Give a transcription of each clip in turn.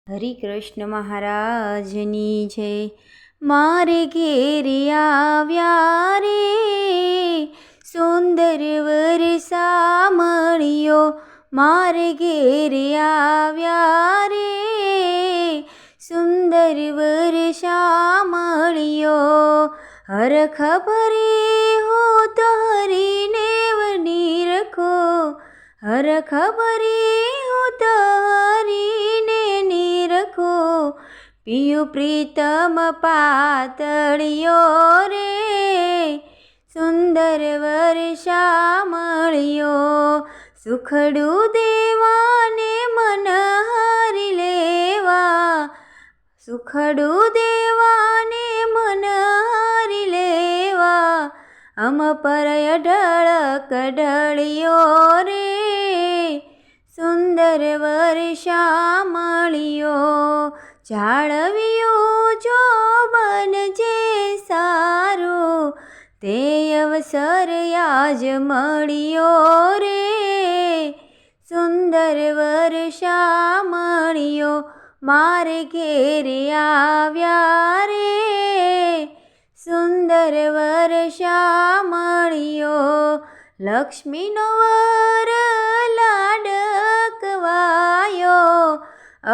હરિ કૃષ્ણ મહારાજની જય। મારે ઘેરે આવ્યા રે સુંદર વર સામળિયો, મારે ઘેરે આવ્યા રે સુંદર વર સામળિયો। હરખ ભરે હો તો હરીને વની રખો, હરખ ભરે હો તો હરીને રખો। પિયું પ્રીતમ પાતળિયો રે સુંદર વર સામળિયો। સુખડું દેવાને મન હરી લેવા, સુખડું દેવાને મન હરી લેવા। અમ પર અઢળ કઢળિયો રે સુંદર વર સામળિયો। જાળવ્યું જો બન જે સારું, તે અવસર આજ મળ્યો રે સુંદર વર સામળિયો। મારે ઘેરે આવ્યા રે સુંદર વર સામળિયો। લક્ષ્મીનો વર લાડકવાયો,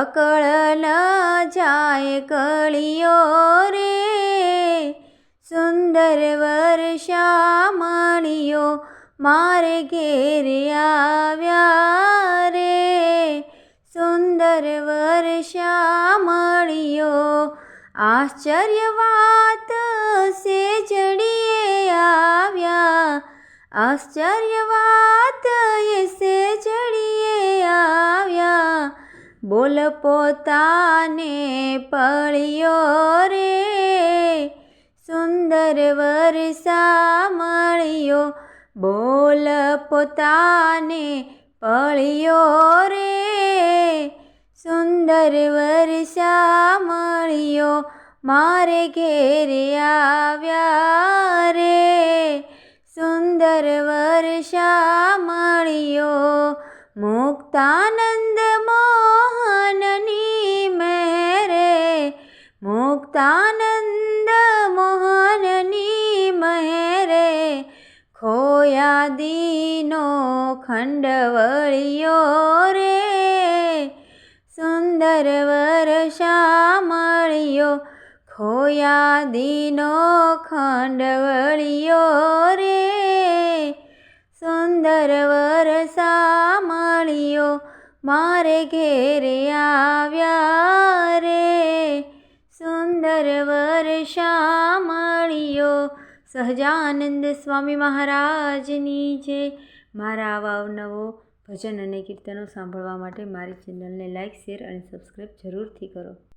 અકળ ન જાય કળિયો રે સુંદર વર સામળિયો। મારે ઘેરે આવ્યા રે સુંદર વર સામળિયો। આશ્ચર્ય વાત સેજડીએ આવ્યા, આશ્ચર્ય વાત એ સેજડીએ આવ્યા। બોલ પોતાને પળિયો રે સુંદર વર સામળિયો। બોલ પોતાને પળિયો રે સુંદર વર સામળિયો। મારે ઘેરે આવ્યા રે સુંદર વર સામળિયો। મુક્તાનંદ મોહનની મહેરે, મુક્તાનંદ મોહનની મહેરે ખોયા દીનો ખંડવળિયો રે સુંદર વર સામળિયો। ખોયા દીનો ખંડવળિયો રે સુંદર વર સામળિયો। મારે ઘેરે આવ્યા રે સુંદર વર સામળિયો। સહજાનંદ સ્વામી મહારાજની જય। મારા આવા અવનવો ભજન અને કીર્તનો સાંભળવા માટે મારી ચેનલને લાઇક, શેર અને સબસ્ક્રાઈબ જરૂરથી કરો।